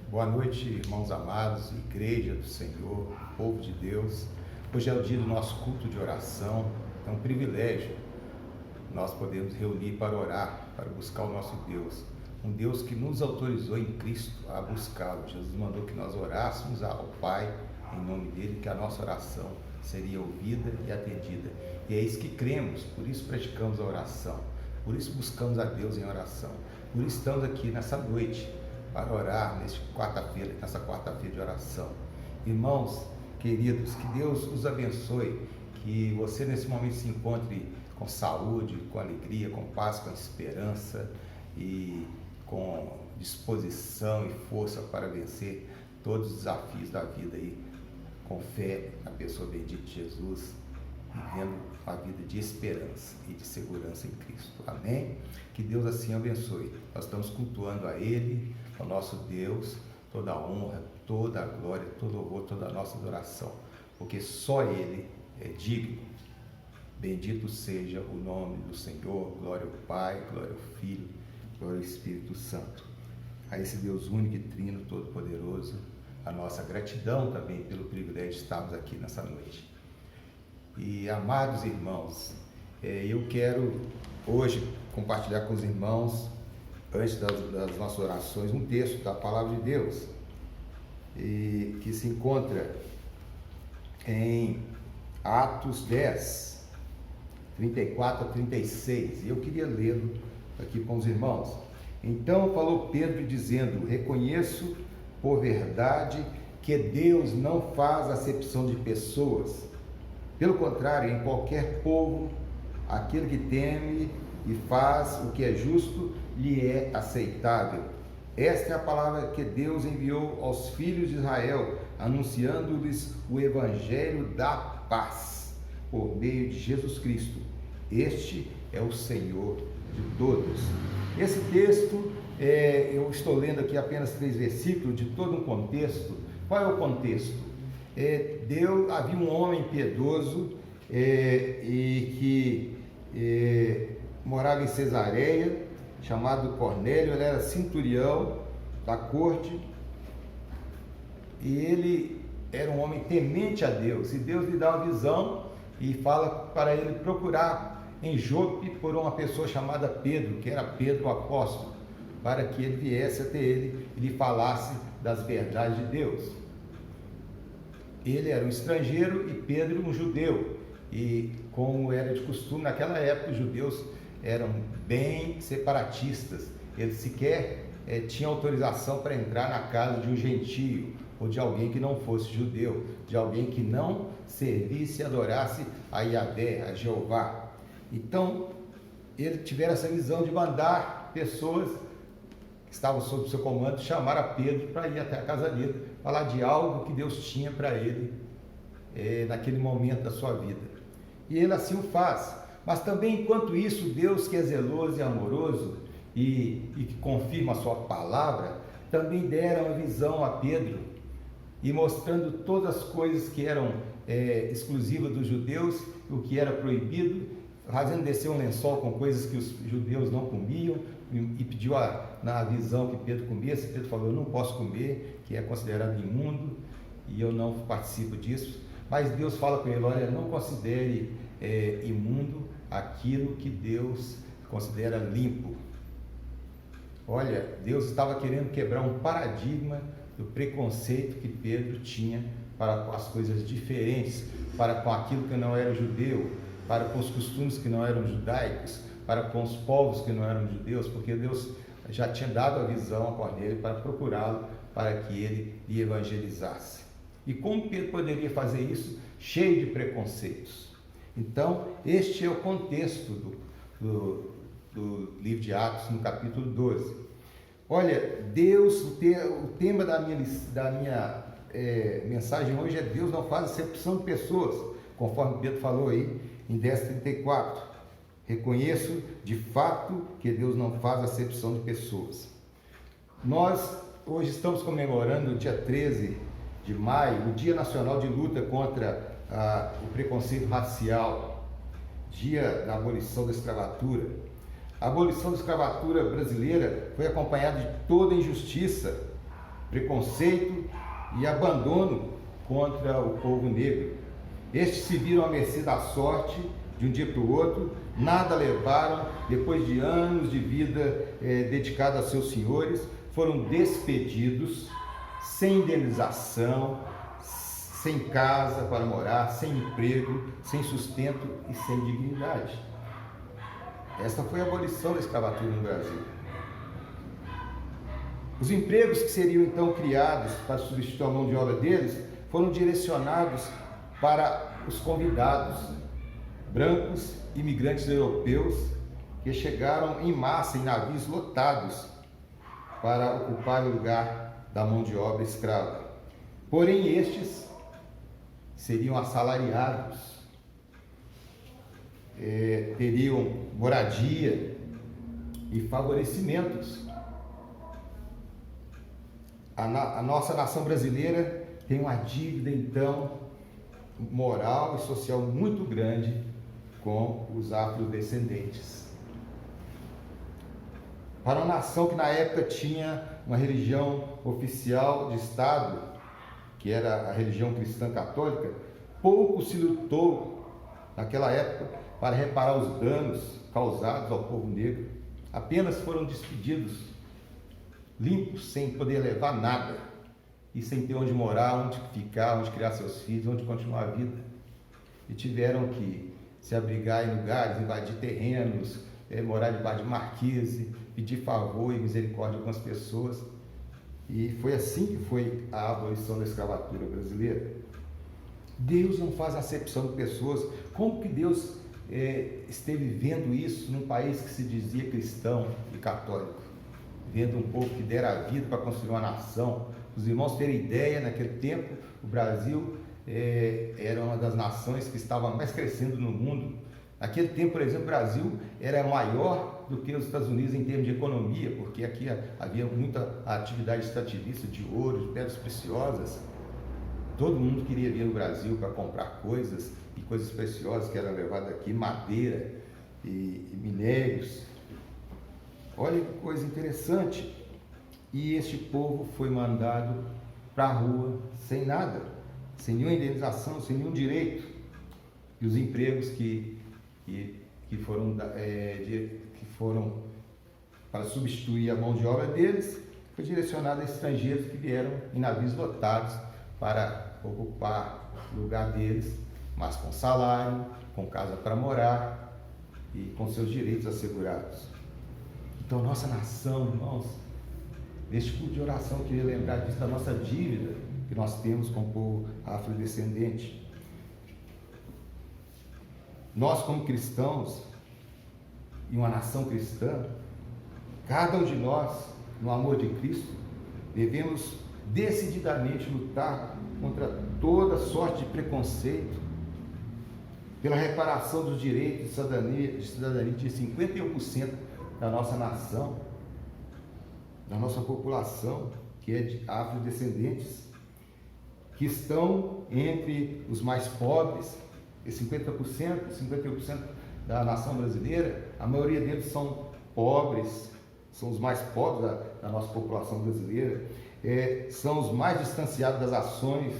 Boa noite, irmãos amados, igreja do Senhor, povo de Deus. Hoje é o dia do nosso culto de oração. É um privilégio nós podemos reunir para orar, para buscar o nosso Deus. Um Deus que nos autorizou em Cristo a buscá-lo. Jesus mandou que nós orássemos ao Pai em nome dele, que a nossa oração seria ouvida e atendida. E é isso que cremos, por isso praticamos a oração, por isso buscamos a Deus em oração, por isso estamos aqui nessa noite para orar nessa quarta-feira de oração. Irmãos queridos, que Deus os abençoe, que você nesse momento se encontre com saúde, com alegria, com paz, com esperança e com disposição e força para vencer todos os desafios da vida aí, com fé na pessoa bendita de Jesus, vivendo uma vida de esperança e de segurança em Cristo. Amém? Que Deus assim abençoe. Nós estamos cultuando a Ele, ao nosso Deus, toda a honra, toda a glória, todo o louvor, toda a nossa adoração, porque só Ele é digno. Bendito seja o nome do Senhor, glória ao Pai, glória ao Filho, glória ao Espírito Santo. A esse Deus único e trino, todo-poderoso, a nossa gratidão também pelo privilégio de estarmos aqui nessa noite. E amados irmãos, eu quero hoje compartilhar com os irmãos, antes das nossas orações, um texto da Palavra de Deus, que se encontra em Atos 10, 34 a 36, e eu queria lê-lo aqui com os irmãos. Então falou Pedro dizendo: reconheço por verdade que Deus não faz acepção de pessoas. Pelo contrário, em qualquer povo, aquele que teme e faz o que é justo, lhe é aceitável. Esta é a palavra que Deus enviou aos filhos de Israel, anunciando-lhes o evangelho da paz, por meio de Jesus Cristo. Este é o Senhor de todos. Esse texto, eu estou lendo aqui apenas 3 versículos de todo um contexto. Qual é o contexto? Havia um homem piedoso e que morava em Cesareia, chamado Cornélio. Ele era centurião da corte e ele era um homem temente a Deus, e Deus lhe dá uma visão e fala para ele procurar em Jope por uma pessoa chamada Pedro, que era Pedro o apóstolo, para que ele viesse até ele e lhe falasse das verdades de Deus. Ele era um estrangeiro e Pedro um judeu, e como era de costume naquela época, os judeus eram bem separatistas. Eles sequer tinham autorização para entrar na casa de um gentio ou de alguém que não fosse judeu, de alguém que não servisse e adorasse a Yahvé, a Jeová. Então ele tivera essa visão de mandar pessoas que estavam sob o seu comando chamar a Pedro para ir até a casa dele, falar de algo que Deus tinha para ele naquele momento da sua vida. E ele assim o faz. Mas também, enquanto isso, Deus, que é zeloso e amoroso e que confirma a sua palavra, também dera uma visão a Pedro, e mostrando todas as coisas que eram exclusivas dos judeus, o que era proibido, fazendo descer um lençol com coisas que os judeus não comiam, e pediu na visão que Pedro comesse. Pedro falou: eu não posso comer, que é considerado imundo, e eu não participo disso. Mas Deus fala com ele: olha, não considere imundo aquilo que Deus considera limpo. Olha, Deus estava querendo quebrar um paradigma do preconceito que Pedro tinha para com as coisas diferentes, para com aquilo que não era judeu, para com os costumes que não eram judaicos, para com os povos que não eram judeus, porque Deus já tinha dado a visão a Cornélio para procurá-lo, para que ele lhe evangelizasse. E como Pedro poderia fazer isso? Cheio de preconceitos. Então, este é o contexto do livro de Atos, no capítulo 12. Olha, Deus, o tema da minha mensagem hoje é: Deus não faz acepção de pessoas, conforme Pedro falou aí em 10:34. Reconheço de fato que Deus não faz acepção de pessoas. Nós hoje estamos comemorando, no dia 13 de maio, o Dia Nacional de Luta contra o preconceito racial, dia da abolição da escravatura. A abolição da escravatura brasileira foi acompanhada de toda injustiça preconceito e abandono contra o povo negro. Estes se viram à mercê da sorte de um dia para o outro, nada levaram, depois de anos de vida dedicada a seus senhores, foram despedidos, sem indenização, sem casa para morar, sem emprego, sem sustento e sem dignidade. Esta foi a abolição da escravatura no Brasil. Os empregos que seriam então criados para substituir a mão de obra deles foram direcionados para os convidados, brancos, imigrantes europeus, que chegaram em massa em navios lotados para ocupar o lugar da mão de obra escrava. Porém, estes seriam assalariados, teriam moradia e favorecimentos. A nossa nação brasileira tem uma dívida, então, moral e social muito grande com os afrodescendentes. Para uma nação que na época tinha uma religião oficial de Estado, que era a religião cristã católica, pouco se lutou naquela época para reparar os danos causados ao povo negro. Apenas foram despedidos, limpos, sem poder levar nada e sem ter onde morar, onde ficar, onde criar seus filhos, onde continuar a vida. E tiveram que se abrigar em lugares, invadir terrenos, morar debaixo de marquise, pedir favor e misericórdia a algumas pessoas. E foi assim que foi a abolição da escravatura brasileira. Deus não faz acepção de pessoas. Como que Deus esteve vendo isso num país que se dizia cristão e católico? Vendo um povo que dera a vida para construir uma nação. Os irmãos terem ideia, naquele tempo, o Brasil era uma das nações que estava mais crescendo no mundo. Naquele tempo, por exemplo, o Brasil era maior do que os Estados Unidos em termos de economia, porque aqui havia muita atividade extrativista de ouro, de pedras preciosas. Todo mundo queria vir no Brasil para comprar coisas, e coisas preciosas que eram levadas aqui, madeira e minérios. Olha que coisa interessante. E este povo foi mandado para a rua sem nada, sem nenhuma indenização, sem nenhum direito. E os empregos que foram para substituir a mão de obra deles foi direcionado a estrangeiros que vieram em navios lotados para ocupar o lugar deles, mas com salário, com casa para morar e com seus direitos assegurados. Então, nossa nação, irmãos, neste culto de oração, eu queria lembrar disso, da nossa dívida que nós temos com o povo afrodescendente. Nós, como cristãos, e uma nação cristã, cada um de nós, no amor de Cristo, devemos decididamente lutar contra toda sorte de preconceito, pela reparação dos direitos de cidadania de 51% da nossa nação, da nossa população, que é de afrodescendentes, que estão entre os mais pobres, e 51% da nação brasileira, a maioria deles são pobres, são os mais pobres da nossa população brasileira, são os mais distanciados das ações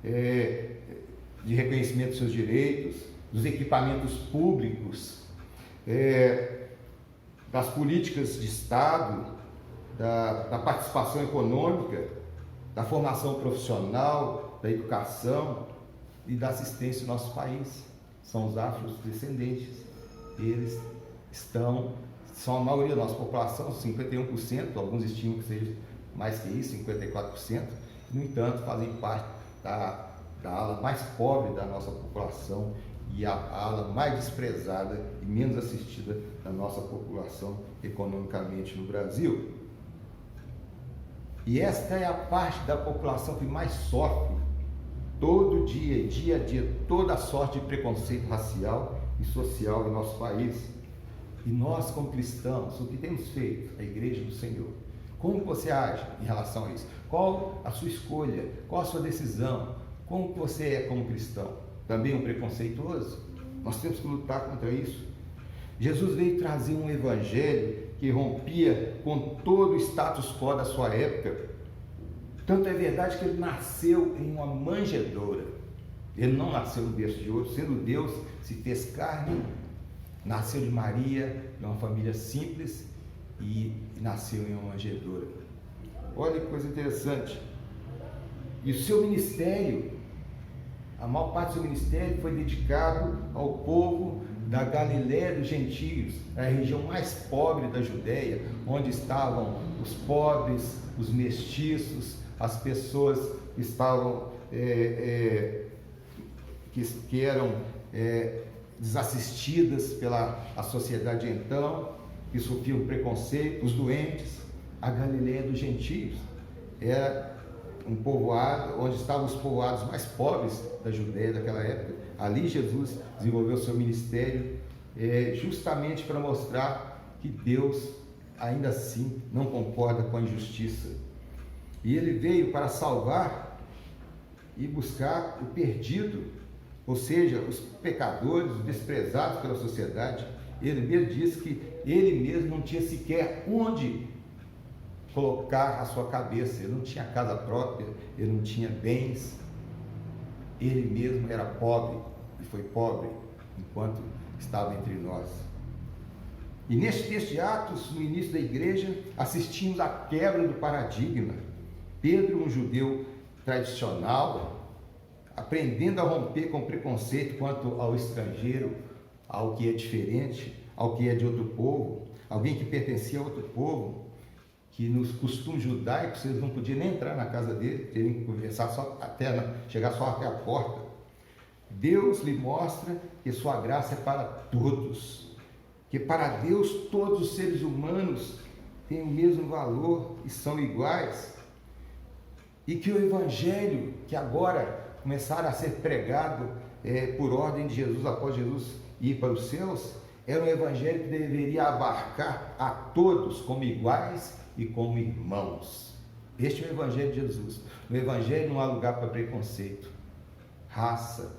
de reconhecimento dos seus direitos, dos equipamentos públicos, das políticas de Estado, da participação econômica, da formação profissional, da educação e da assistência no nosso país. São os afrodescendentes. Eles são a maioria da nossa população, 51%, alguns estimam que seja mais que isso, 54%, no entanto, fazem parte da ala mais pobre da nossa população e a ala mais desprezada e menos assistida da nossa população economicamente no Brasil. E esta é a parte da população que mais sofre todo dia, dia a dia, toda a sorte de preconceito racial e social em nosso país. E nós, como cristãos, o que temos feito? A Igreja do Senhor. Como você age em relação a isso? Qual a sua escolha? Qual a sua decisão? Como você é como cristão? Também um preconceituoso? Nós temos que lutar contra isso. Jesus veio trazer um evangelho que rompia com todo o status quo da sua época. Tanto é verdade que ele nasceu em uma manjedoura. Ele não nasceu no berço de ouro, sendo Deus, se fez carne, nasceu de Maria, de uma família simples, e nasceu em uma manjedoura. Olha que coisa interessante. E o seu ministério, a maior parte do seu ministério foi dedicado ao povo da Galiléia dos gentios, a região mais pobre da Judéia, onde estavam os pobres, os mestiços, as pessoas que estavam que eram desassistidas pela a sociedade então, que sofriam preconceito, os doentes. A Galiléia dos gentios era um povoado onde estavam os povoados mais pobres da Judéia daquela época. Ali Jesus desenvolveu seu ministério justamente para mostrar que Deus ainda assim não concorda com a injustiça. E ele veio para salvar e buscar o perdido, ou seja, os pecadores, os desprezados pela sociedade. Ele mesmo disse que ele mesmo não tinha sequer onde colocar a sua cabeça, ele não tinha casa própria, ele não tinha bens, ele mesmo era pobre e foi pobre enquanto estava entre nós. E neste texto de Atos, no início da igreja, assistimos à quebra do paradigma. Pedro, um judeu tradicional, aprendendo a romper com preconceito quanto ao estrangeiro, ao que é diferente, ao que é de outro povo, alguém que pertencia a outro povo, que nos costumes judaicos eles não podiam nem entrar na casa dele, teriam que conversar chegar só até a porta. Deus lhe mostra que sua graça é para todos, que para Deus todos os seres humanos têm o mesmo valor e são iguais, e que o evangelho que agora começaram a ser pregado por ordem de Jesus, após Jesus ir para os céus, era um evangelho que deveria abarcar a todos como iguais e como irmãos. Este é o evangelho de Jesus. No evangelho não há lugar para preconceito, raça,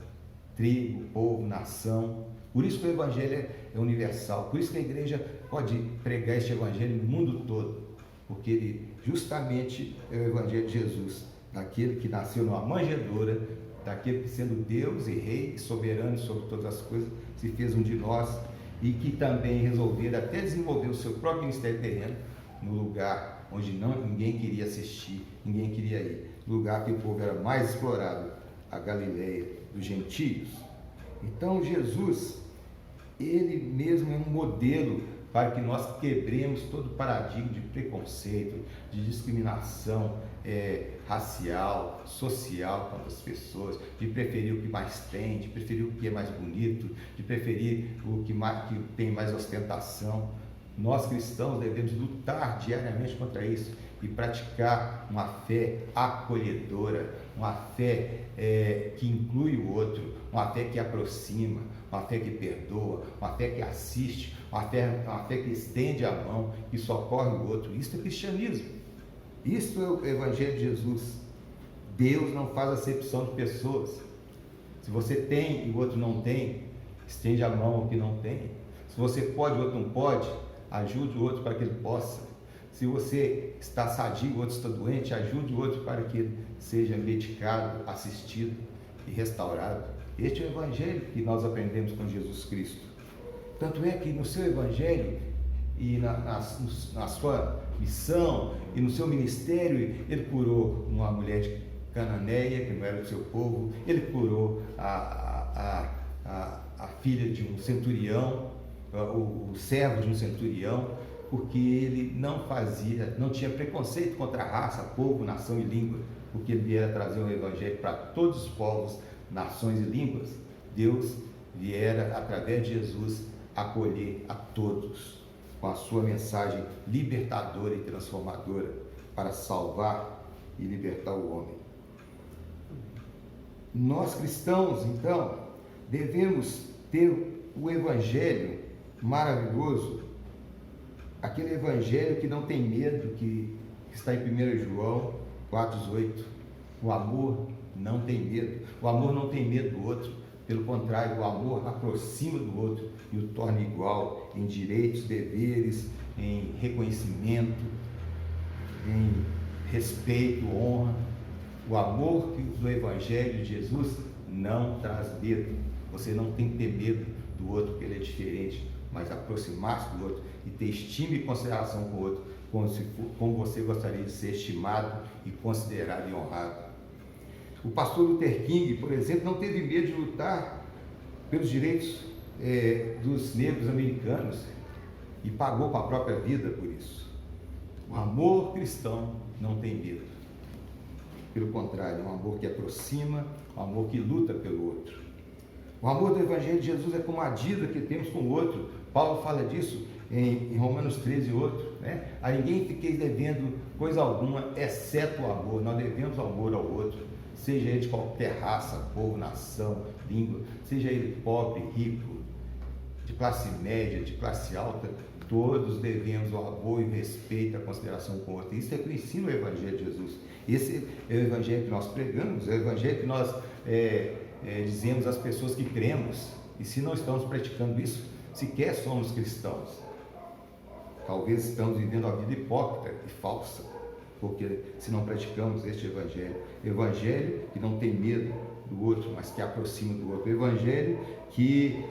tribo, povo, nação. Por isso que o evangelho é universal. Por isso que a igreja pode pregar este evangelho no mundo todo, porque ele justamente é o evangelho de Jesus, daquele que nasceu numa manjedoura, daquele que, sendo Deus e Rei e soberano sobre todas as coisas, se fez um de nós, e que também resolveu até desenvolver o seu próprio ministério terreno no lugar onde ninguém queria assistir, ninguém queria ir, no lugar que o povo era mais explorado, a Galiléia dos gentios. Então Jesus, ele mesmo é um modelo para que nós quebremos todo o paradigma de preconceito, de discriminação racial, social contra as pessoas, de preferir o que mais tem, de preferir o que é mais bonito, de preferir o que tem mais ostentação. Nós cristãos devemos lutar diariamente contra isso e praticar uma fé acolhedora, uma fé que inclui o outro, uma fé que aproxima, uma fé que perdoa, uma fé que assiste, uma fé que estende a mão, que socorre o outro. Isso é cristianismo. Isso é o evangelho de Jesus. Deus não faz acepção de pessoas. Se você tem e o outro não tem, estende a mão ao que não tem. Se você pode e o outro não pode, ajude o outro para que ele possa. Se você está sadio e o outro está doente, ajude o outro para que ele seja medicado, assistido e restaurado. Este é o evangelho que nós aprendemos com Jesus Cristo. Tanto é que no seu evangelho e na sua missão e no seu ministério, ele curou uma mulher de Cananeia, que não era do seu povo, ele curou a filha de um centurião, o servo de um centurião, porque ele não tinha preconceito contra a raça, povo, nação e língua, porque ele viera trazer um evangelho para todos os povos, nações e línguas. Deus viera, através de Jesus, acolher a todos com a sua mensagem libertadora e transformadora para salvar e libertar o homem. Nós cristãos, então, devemos ter o evangelho maravilhoso, aquele evangelho que não tem medo, que está em 1 João 4,18. O amor não tem medo. O amor não tem medo do outro. Pelo contrário, o amor aproxima do outro e o torna igual em direitos, deveres, em reconhecimento, em respeito, honra. O amor do Evangelho de Jesus não traz medo. Você não tem que ter medo do outro porque ele é diferente, mas aproximar-se do outro e ter estima e consideração com o outro, como você gostaria de ser estimado e considerado e honrado. O pastor Luther King, por exemplo, não teve medo de lutar pelos direitos dos negros americanos e pagou com a própria vida por isso. O amor cristão não tem medo. Pelo contrário, é um amor que aproxima, um amor que luta pelo outro. O amor do Evangelho de Jesus é como a dívida que temos com o outro. Paulo fala disso em Romanos 13 e outro, né? A ninguém fiqueis devendo coisa alguma, exceto o amor. Nós devemos amor ao outro, seja ele de qualquer raça, povo, nação, língua, seja ele pobre, rico, de classe média, de classe alta, todos devemos o amor e o respeito, a consideração com o outro. Isso é o que ensina o Evangelho de Jesus. Esse é o Evangelho que nós pregamos, é o Evangelho que nós dizemos às pessoas que cremos. E se não estamos praticando isso, sequer somos cristãos. Talvez estamos vivendo a vida hipócrita e falsa, porque se não praticamos este Evangelho, Evangelho que não tem medo do outro, mas que aproxima do outro, Evangelho que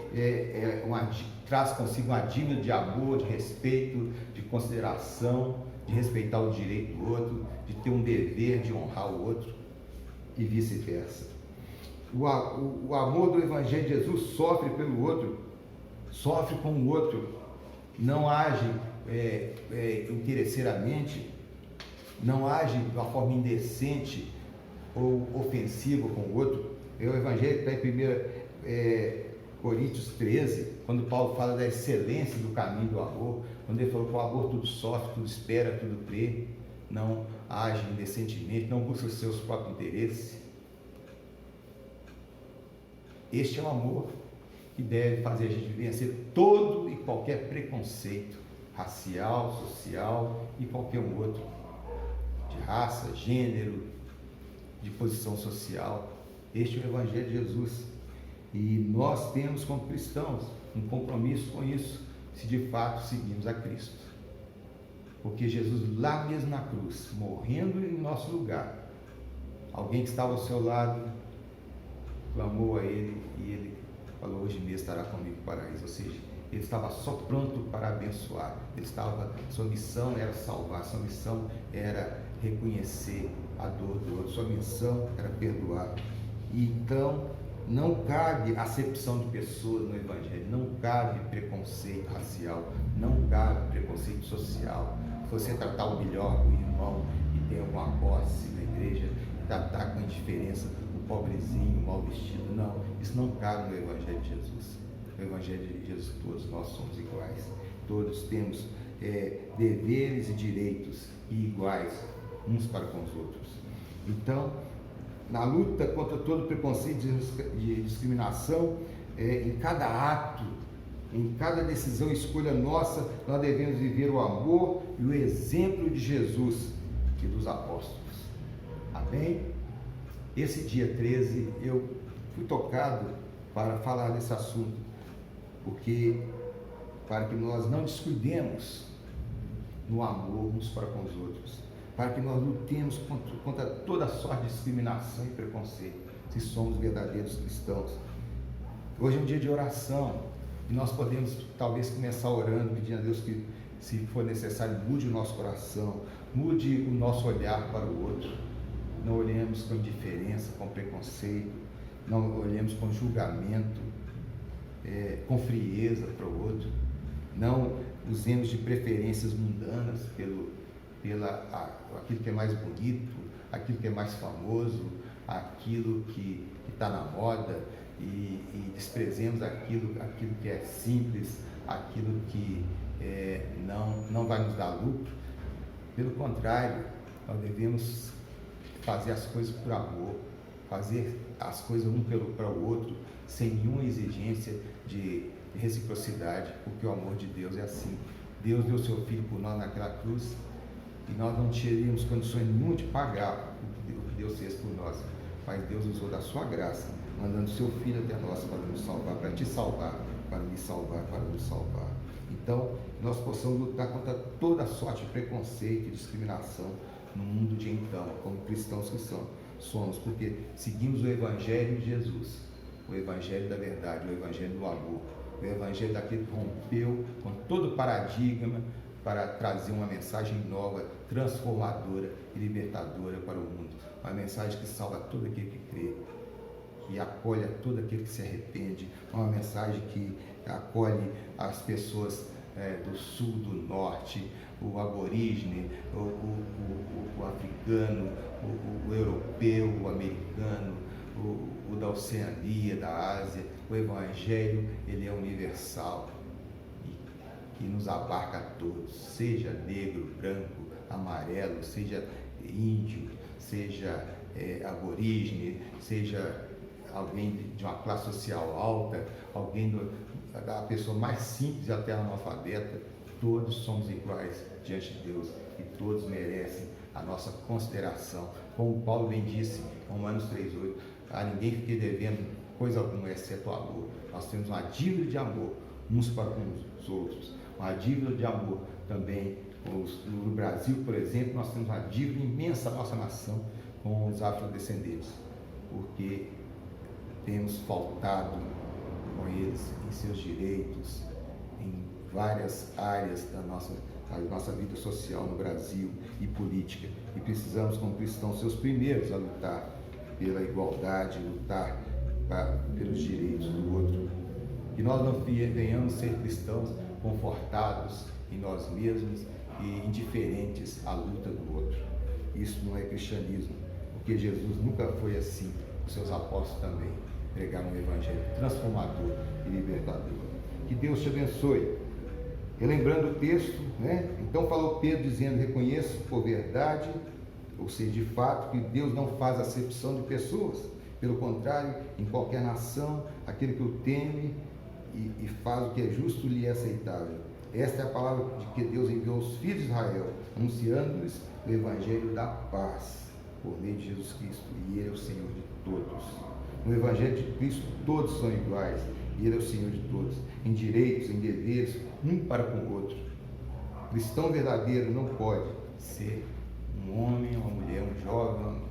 traz consigo uma dívida de amor, de respeito, de consideração, de respeitar o direito do outro, de ter um dever de honrar o outro e vice-versa. O amor do Evangelho de Jesus sofre pelo outro, sofre com o outro, não age interesseiramente, não age de uma forma indecente ou ofensiva com o outro. É o Evangelho que está em 1 Coríntios 13, quando Paulo fala da excelência do caminho do amor, quando ele falou que o amor tudo sofre, tudo espera, tudo crê, não age indecentemente, não busca os seus próprios interesses. Este é o amor que deve fazer a gente vencer todo e qualquer preconceito racial, social e qualquer outro, de raça, gênero, de posição social. Este é o Evangelho de Jesus. E nós temos, como cristãos, um compromisso com isso, se de fato seguimos a Cristo. Porque Jesus, lá mesmo na cruz, morrendo em nosso lugar, alguém que estava ao seu lado, clamou a ele e ele falou: hoje mesmo estará comigo no paraíso. Ou seja, ele estava só pronto para abençoar. Sua missão era salvar, sua missão era reconhecer a dor do outro, sua missão era perdoar. E então não cabe acepção de pessoas no Evangelho, não cabe preconceito racial, não cabe preconceito social. Se você tratar o melhor do irmão que tem alguma posse na igreja, tratar com indiferença o pobrezinho, o mal vestido, não, isso não cabe no Evangelho de Jesus. No Evangelho de Jesus todos nós somos iguais, todos temos deveres e direitos iguais uns para com os outros. Então, na luta contra todo preconceito de discriminação, em cada ato, em cada decisão e escolha nossa, nós devemos viver o amor e o exemplo de Jesus e dos apóstolos. Amém? Esse dia 13 eu fui tocado para falar desse assunto, porque para que nós não descuidemos no amor uns para com os outros, para que nós lutemos contra toda sorte de discriminação e preconceito, se somos verdadeiros cristãos. Hoje é um dia de oração, e nós podemos talvez começar orando, pedindo a Deus que, se for necessário, mude o nosso coração, mude o nosso olhar para o outro. Não olhemos com indiferença, com preconceito, não olhemos com julgamento, com frieza para o outro, não usemos de preferências mundanas aquilo que é mais bonito, aquilo que é mais famoso, aquilo que está na moda, e desprezemos aquilo que é simples, aquilo que não vai nos dar lucro. Pelo contrário, nós devemos fazer as coisas por amor, fazer as coisas um para o outro, sem nenhuma exigência de reciprocidade, porque o amor de Deus é assim. Deus deu seu Filho por nós naquela cruz, e nós não teríamos condições nenhuma de pagar o que Deus fez por nós, mas Deus usou da sua graça, mandando seu Filho até nós para nos salvar, para te salvar, para me salvar, para nos salvar. Então, nós possamos lutar contra toda sorte de preconceito e discriminação, no mundo de então, como cristãos que somos, porque seguimos o Evangelho de Jesus, o Evangelho da verdade, o Evangelho do amor, o Evangelho daquele que rompeu com todo paradigma para trazer uma mensagem nova, transformadora e libertadora para o mundo. Uma mensagem que salva todo aquele que crê, que acolhe a todo aquele que se arrepende, uma mensagem que acolhe as pessoas do sul, do norte, o aborígene, o africano, o europeu, o americano, o da Oceania, da Ásia. O Evangelho, ele é universal e nos abarca a todos, seja negro, branco, amarelo, seja índio, seja aborígene, seja alguém de uma classe social alta, alguém da pessoa mais simples até analfabeta. Todos somos iguais diante de Deus e todos merecem a nossa consideração. Como Paulo bem disse em Romanos 3,8, a ninguém fique devendo coisa alguma, exceto o amor. Nós temos uma dívida de amor uns para com os outros, uma dívida de amor também. No Brasil, por exemplo, nós temos uma dívida imensa da nossa nação com os afrodescendentes, porque temos faltado com eles em seus direitos, em várias áreas da nossa vida social no Brasil e política. E precisamos, como cristãos, ser os primeiros a lutar pela igualdade, lutar pelos direitos do outro. Que nós não venhamos ser cristãos confortados em nós mesmos e indiferentes à luta do outro. Isso não é cristianismo, porque Jesus nunca foi assim, os seus apóstolos também pregaram um evangelho transformador e libertador. Que Deus te abençoe. Relembrando o texto, Então falou Pedro dizendo: reconheço por verdade, ou seja, de fato, que Deus não faz acepção de pessoas. Pelo contrário, em qualquer nação, aquele que o teme e faz o que é justo lhe é aceitável. Esta é a palavra de que Deus enviou aos filhos de Israel, anunciando-lhes o evangelho da paz, por meio de Jesus Cristo, e Ele é o Senhor de todos. No evangelho de Cristo, todos são iguais, e Ele é o Senhor de todos, em direitos, em deveres, um para com o outro. Cristão verdadeiro não pode ser um homem, uma mulher, um jovem,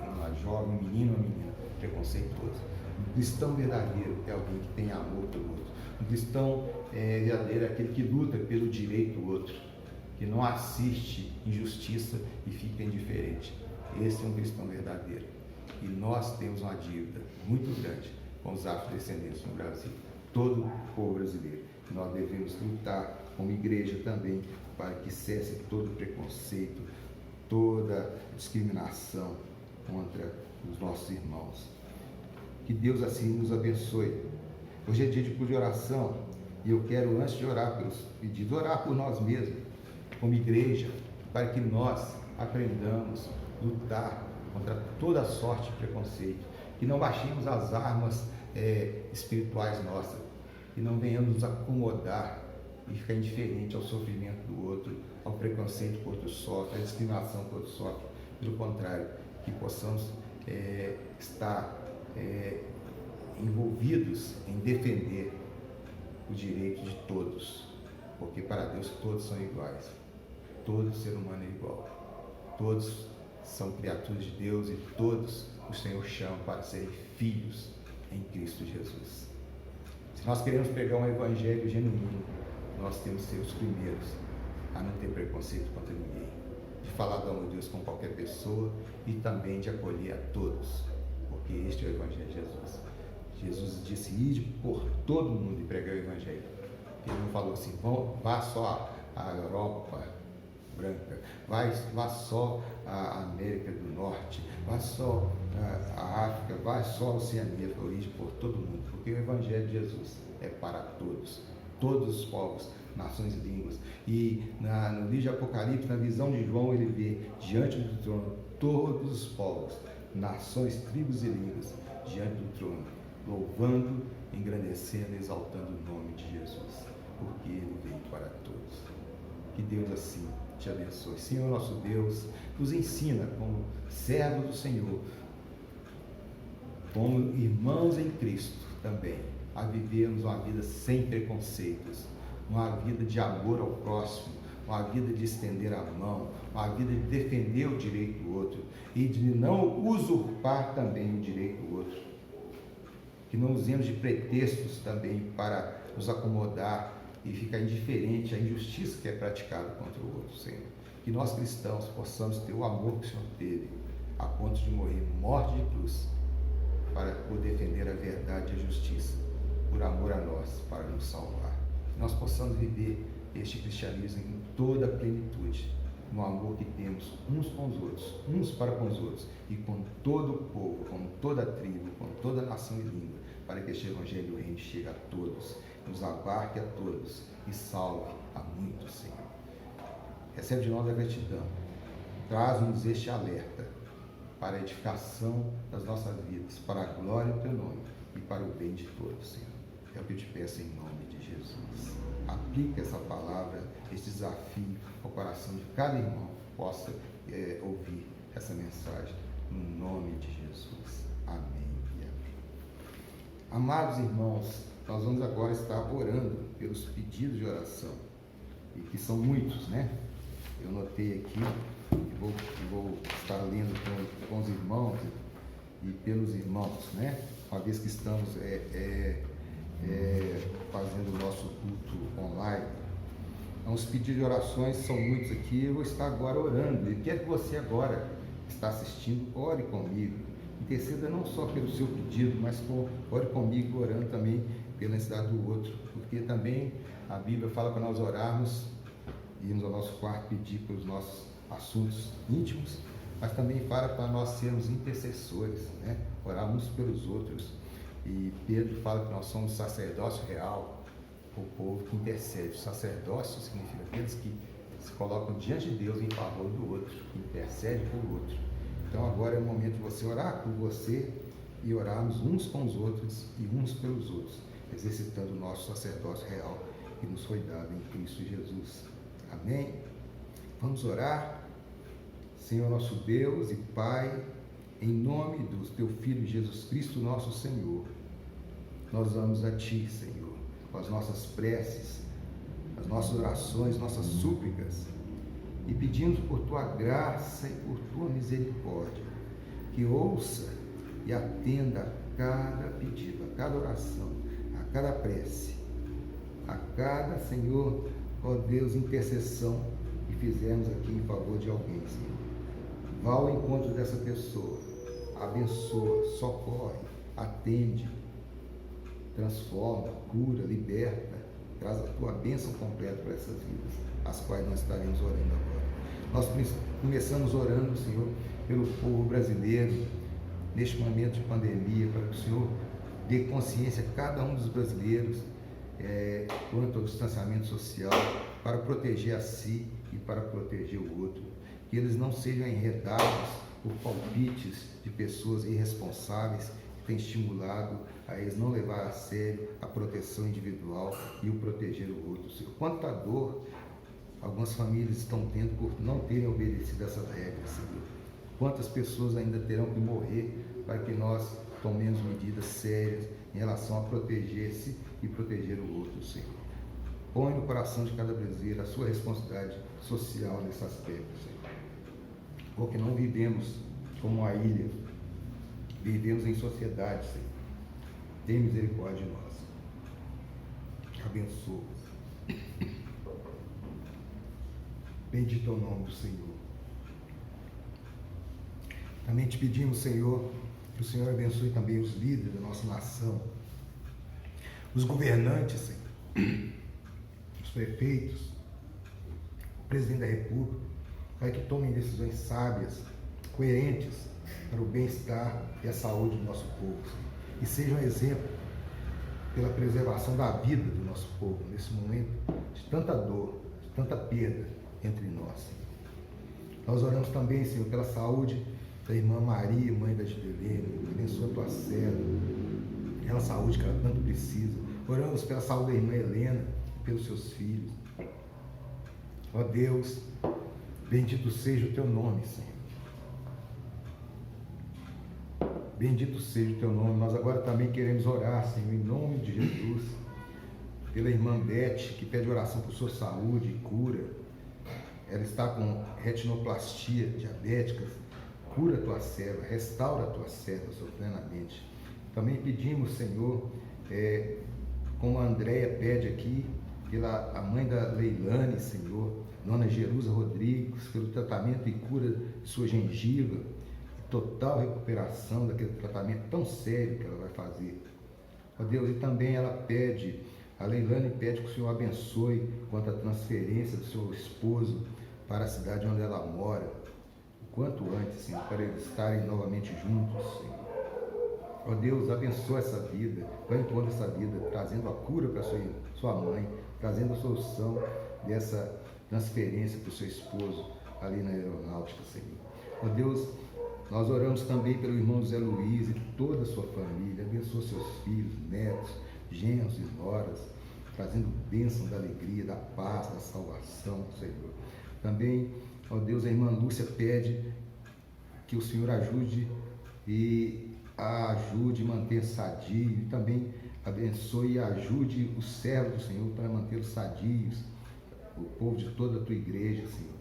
uma jovem, um menino, uma menina preconceituoso. Um cristão verdadeiro é alguém que tem amor pelo outro. Um cristão verdadeiro é aquele que luta pelo direito do outro, que não assiste injustiça e fica indiferente. Esse é um cristão verdadeiro. E nós temos uma dívida muito grande com os afrodescendentes no Brasil, todo o povo brasileiro. Nós devemos lutar como igreja também para que cesse todo preconceito, toda discriminação contra os nossos irmãos. Que Deus assim nos abençoe. Hoje é dia de oração e eu quero, antes de orar pelos pedidos, orar por nós mesmos, como igreja, para que nós aprendamos a lutar contra toda sorte de preconceito, que não baixemos as armas espirituais nossas, que não venhamos nos acomodar e ficar indiferente ao sofrimento do outro, ao preconceito que o outro sofre, à discriminação que o outro sofre. Pelo contrário, que possamos estar envolvidos em defender o direito de todos, porque para Deus todos são iguais, todo ser humano é igual, todos são criaturas de Deus e todos o Senhor chama para serem filhos em Cristo Jesus. Se nós queremos pregar um evangelho genuíno, nós temos que ser os primeiros a não ter preconceito contra ninguém, de falar do amor de Deus com qualquer pessoa e também de acolher a todos, porque este é o evangelho de Jesus. Jesus disse: ide por todo mundo e pregar o evangelho. Ele não falou assim: vá só à Europa branca, vá só à América do Norte, vá só à África, vá só à Oceania. Ele falou: ide por todo mundo, porque o evangelho de Jesus é para todos, todos os povos, nações e línguas. E no livro de Apocalipse, na visão de João, ele vê diante do trono todos os povos, nações, tribos e línguas, diante do trono, louvando, engrandecendo, exaltando o nome de Jesus, porque Ele veio para todos. Que Deus assim te abençoe. Senhor nosso Deus, nos ensina como servos do Senhor, como irmãos em Cristo também, a vivermos uma vida sem preconceitos, uma vida de amor ao próximo, uma vida de estender a mão, uma vida de defender o direito do outro e de não usurpar também o direito do outro. Que não usemos de pretextos também para nos acomodar e ficar indiferente à injustiça que é praticada contra o outro, Senhor. Que nós cristãos possamos ter o amor que o Senhor teve, a ponto de morrer morte de cruz, para poder defender a verdade e a justiça, por amor a nós, para nos salvar. Que nós possamos viver este cristianismo em toda a plenitude, no amor que temos uns com os outros, uns para com os outros, e com todo o povo, com toda a tribo, com toda a nação e língua, para que este Evangelho do Reino chegue a todos, nos abarque a todos e salve a muitos, Senhor. Recebe de nós a gratidão, traz-nos este alerta para a edificação das nossas vidas, para a glória do Teu nome e para o bem de todos, Senhor. É o que eu te peço em nome de Jesus. Aplique essa palavra, este desafio ao coração de cada irmão que possa ouvir essa mensagem, no nome de Jesus. Amém e amém. Amados irmãos, nós vamos agora estar orando pelos pedidos de oração, e que são muitos, né? Eu notei aqui e vou estar lendo com os irmãos e pelos irmãos, né? Uma vez que estamos fazendo o nosso culto online. Então, os pedidos de orações são muitos aqui, eu vou estar agora orando. E quero que você agora está assistindo, ore comigo. Interceda não só pelo seu pedido, mas ore comigo, orando também pela necessidade do outro. Porque também a Bíblia fala para nós orarmos, irmos ao nosso quarto pedir pelos nossos assuntos íntimos, mas também fala para nós sermos intercessores, né? Orar uns pelos outros. E Pedro fala que nós somos sacerdócio real, o povo que intercede. O sacerdócio significa aqueles que se colocam diante de Deus em favor do outro, que intercede pelo outro. Então agora é o momento de você orar por você e orarmos uns com os outros e uns pelos outros, exercitando o nosso sacerdócio real que nos foi dado em Cristo Jesus. Amém? Vamos orar. Senhor nosso Deus e Pai, em nome do Teu Filho Jesus Cristo, nosso Senhor, nós vamos a Ti, Senhor, com as nossas preces, as nossas orações, nossas súplicas, e pedimos por Tua graça e por Tua misericórdia, que ouça e atenda a cada pedido, a cada oração, a cada prece, a cada, Senhor, ó Deus, intercessão que fizemos aqui em favor de alguém, Senhor. Vá ao encontro dessa pessoa, abençoa, socorre, atende, transforma, cura, liberta, traz a Tua bênção completa para essas vidas, as quais nós estaremos orando agora. Nós começamos orando, Senhor, pelo povo brasileiro, neste momento de pandemia, para que o Senhor dê consciência a cada um dos brasileiros quanto ao distanciamento social, para proteger a si e para proteger o outro. Que eles não sejam enredados por palpites de pessoas irresponsáveis que têm estimulado a eles não levar a sério a proteção individual e o proteger o outro. Senhor, quanta dor algumas famílias estão tendo por não terem obedecido essas regras, Senhor. Quantas pessoas ainda terão que morrer para que nós tomemos medidas sérias em relação a proteger-se e proteger o outro, Senhor. Põe no coração de cada brasileiro a sua responsabilidade social nesse aspecto, Senhor. Porque não vivemos como uma ilha, vivemos em sociedade, Senhor. Tem misericórdia de nós. Abençoa. Bendito é o nome do Senhor. Também te pedimos, Senhor, que o Senhor abençoe também os líderes da nossa nação, os governantes, Senhor, os prefeitos, o presidente da República, para que tomem decisões sábias, coerentes para o bem-estar e a saúde do nosso povo, Senhor. E sejam exemplo pela preservação da vida do nosso povo, nesse momento de tanta dor, de tanta perda entre nós, Senhor. Nós oramos também, Senhor, pela saúde da irmã Maria, mãe da Gidelene. Abençoa a Tua serva, aquela saúde que ela tanto precisa. Oramos pela saúde da irmã Helena, pelos seus filhos. Ó Deus, bendito seja o Teu nome, Senhor. Bendito seja o Teu nome. Nós agora também queremos orar, Senhor, em nome de Jesus, pela irmã Beth, que pede oração por sua saúde e cura. ela está com retinoplastia diabética, cura a tua serva, restaura a tua serva plenamente. Também pedimos, Senhor, como a Andréia pede aqui, pela a mãe da Leilane, Senhor, Dona Jerusa Rodrigues, pelo tratamento e cura de sua gengiva, e total recuperação daquele tratamento tão sério que ela vai fazer. Ó Deus, e também ela pede, a Leilane pede que o Senhor abençoe quanto à transferência do seu esposo para a cidade onde ela mora, o quanto antes, Senhor, para eles estarem novamente juntos, Senhor. Ó Deus, abençoa essa vida, vai em toda essa vida, trazendo a cura para sua mãe, trazendo a solução dessa transferência para o seu esposo ali na aeronáutica, Senhor. Ó Deus, nós oramos também pelo irmão José Luiz e toda a sua família, abençoa seus filhos, netos, genros e noras, trazendo bênção da alegria, da paz, da salvação, Senhor. Também, ó Deus, a irmã Lúcia pede que o Senhor ajude a manter sadio, e também abençoe e ajude os servos do Senhor para mantê-los sadios, o povo de toda a tua igreja, Senhor.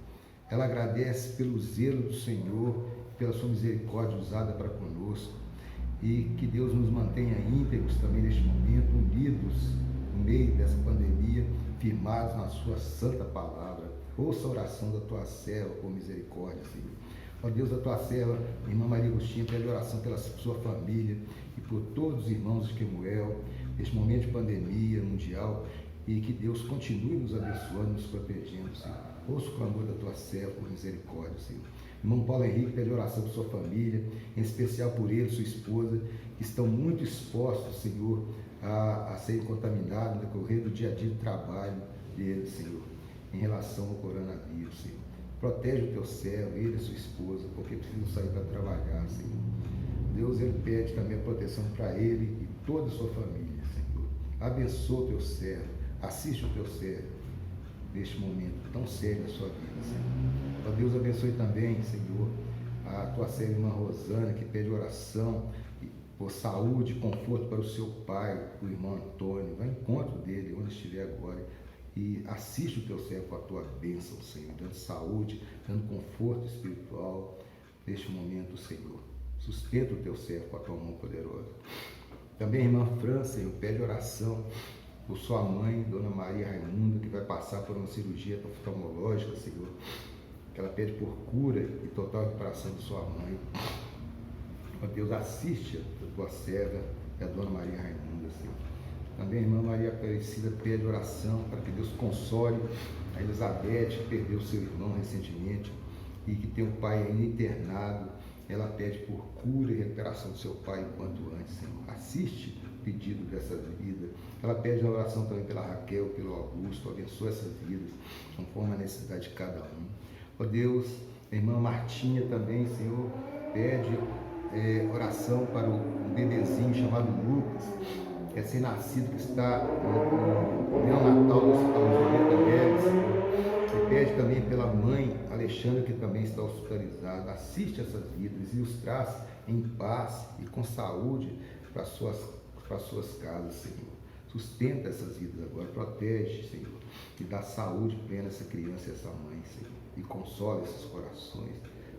Ela agradece pelo zelo do Senhor, pela sua misericórdia usada para conosco, e que Deus nos mantenha íntegros também neste momento, unidos no meio dessa pandemia, firmados na sua santa palavra. Ouça a oração da tua serva com misericórdia, Senhor. Ó Deus, da tua serva, irmã Maria Agostinha, pede oração pela sua família e por todos os irmãos de Quemuel, neste momento de pandemia mundial, e que Deus continue nos abençoando, nos protegendo, Senhor. Ouça o clamor da tua serva por misericórdia, Senhor. Irmão Paulo Henrique pede oração por sua família, em especial por ele e sua esposa, que estão muito expostos, Senhor, a serem contaminados no decorrer do dia a dia de trabalho deles, Senhor, em relação ao coronavírus, Senhor. Protege o teu servo, ele e sua esposa, porque precisam sair para trabalhar, Senhor. Deus, ele pede também a proteção para ele e toda a sua família, Senhor. Abençoa o teu servo, assiste o teu servo neste momento tão sério da sua vida, Senhor. Ó Deus, abençoe também, Senhor, a tua serva irmã Rosana, que pede oração por saúde e conforto para o seu pai, o irmão Antônio. Vai ao encontro dele, onde estiver agora, e assiste o teu servo com a tua bênção, Senhor, dando saúde, dando conforto espiritual neste momento, Senhor. Sustenta o teu servo com a tua mão poderosa. Também a irmã Fran, Senhor, pede oração por sua mãe, Dona Maria Raimunda, que vai passar por uma cirurgia oftalmológica, Senhor, que ela pede por cura e total recuperação de sua mãe. Ó Deus, assiste a tua serva e a Dona Maria Raimunda, Senhor. Também a irmã Maria Aparecida pede oração para que Deus console a Elizabeth, que perdeu seu irmão recentemente e que tem o pai ainda internado. Ela pede por cura e recuperação do seu pai enquanto antes, Senhor. Assiste o pedido dessa vida. Ela pede oração também pela Raquel, pelo Augusto. Abençoa essas vidas, conforme a necessidade de cada um. Ó Deus, a irmã Martinha também, Senhor, pede oração para um bebezinho chamado Lucas, recém-nascido, que está no neonatal do Hospital Julieta Neves, Senhor. E pede também pela mãe Alexandra, que também está hospitalizada. Assiste essas vidas e os traz em paz e com saúde para suas casas, Senhor. Sustenta essas vidas agora, protege, Senhor, e dá saúde plena a essa criança e essa mãe, Senhor, e consola esses corações.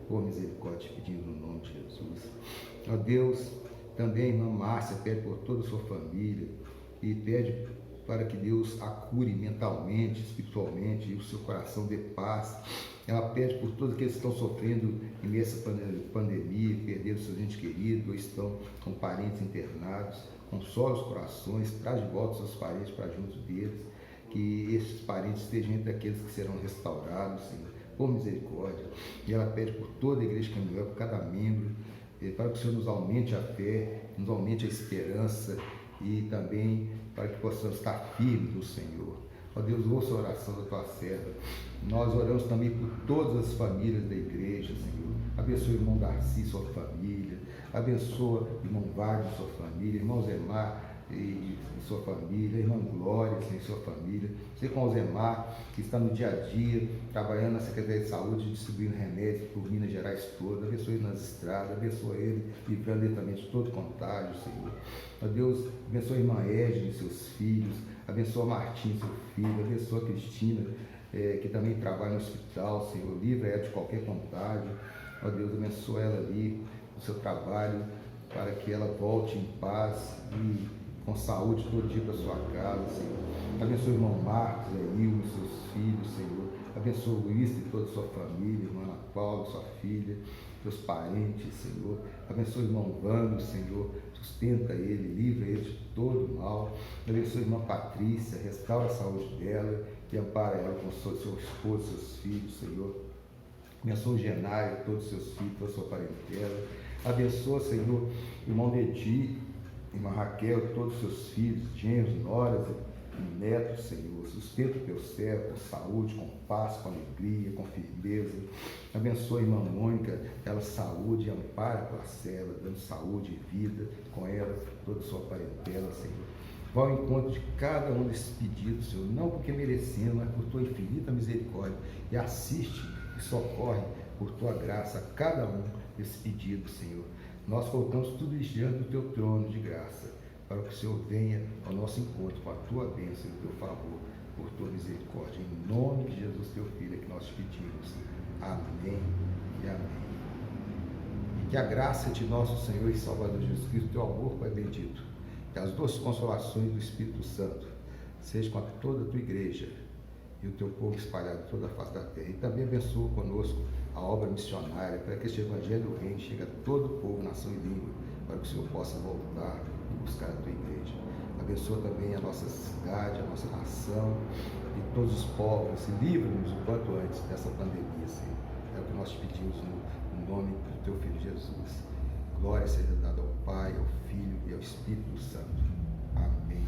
Por misericórdia, pedindo no nome de Jesus. Ó Deus, também a irmã Márcia pede por toda a sua família e pede para que Deus a cure mentalmente, espiritualmente, e o seu coração dê paz. Ela pede por todos aqueles que estão sofrendo em meio a essa pandemia, perderam seus entes queridos, ou estão com parentes internados. Consola os corações, traz de volta seus parentes para junto deles, que esses parentes estejam entre aqueles que serão restaurados, Senhor, por misericórdia. E ela pede por toda a igreja Quemuel, por cada membro, para que o Senhor nos aumente a fé, nos aumente a esperança e também para que possamos estar firmes no Senhor. Ó Deus, ouça a oração da tua serva. Nós oramos também por todas as famílias da igreja, Senhor. Abençoa o irmão Darcy e sua família. Abençoa o irmão Wagner e sua família, irmão Zemar e sua família, irmã Glória e sua família. Você com o Zemar, que está no dia a dia, trabalhando na Secretaria de Saúde, distribuindo remédios por Minas Gerais toda. Abençoe ele nas estradas, abençoa ele, livrando ele também de todo contágio, Senhor. Ó Deus, abençoa a irmã Égide e seus filhos, abençoa Martim, seu filho, abençoa a Cristina que também trabalha no hospital, Senhor, livra ela de qualquer contágio. Ó Deus, abençoa ela ali no seu trabalho, para que ela volte em paz e com saúde todo dia para sua casa, Senhor. Abençoa o irmão Marcos, Ilma e seus filhos, Senhor. Abençoa o Luiz e toda a sua família, irmã Ana Paula, sua filha, seus parentes, Senhor. Abençoa o irmão Vando, Senhor. Sustenta ele, livra ele de todo mal. Abençoa a irmã Patrícia, restaura a saúde dela e ampara ela com seu esposo, seus filhos, Senhor. Abençoa o Genário, todos os seus filhos, toda a sua parentela. Abençoa, Senhor, o irmão Dedi, irmã Raquel, todos os seus filhos, genros, noras e netos, Senhor. Sustenta o teu servo com saúde, com paz, com alegria, com firmeza. Abençoa a irmã Mônica, ela saúde, ampara a tua serva, dando saúde e vida com ela, toda a sua parentela, Senhor. Vá ao encontro de cada um desses pedidos, Senhor, não porque merecemos, mas por tua infinita misericórdia. E assiste e socorre por tua graça a cada um desses pedidos, Senhor. Nós colocamos tudo isso diante do teu trono de graça, para que o Senhor venha ao nosso encontro com a tua bênção e o teu favor, por tua misericórdia. Em nome de Jesus, teu Filho, é que nós te pedimos. Amém e amém. E que a graça de nosso Senhor e Salvador Jesus Cristo, teu amor, Pai bendito, que as duas consolações do Espírito Santo sejam com toda a tua igreja e o teu povo espalhado em toda a face da terra. E também abençoa conosco a obra missionária, para que este evangelho venha e chegue a todo o povo, nação e língua, para que o Senhor possa voltar e buscar a tua igreja. Abençoa também a nossa cidade, a nossa nação e todos os povos, e livra-nos o quanto antes dessa pandemia, Senhor. É o que nós te pedimos no nome do teu Filho Jesus. Glória seja dada ao Pai, ao Filho e ao Espírito Santo. Amém.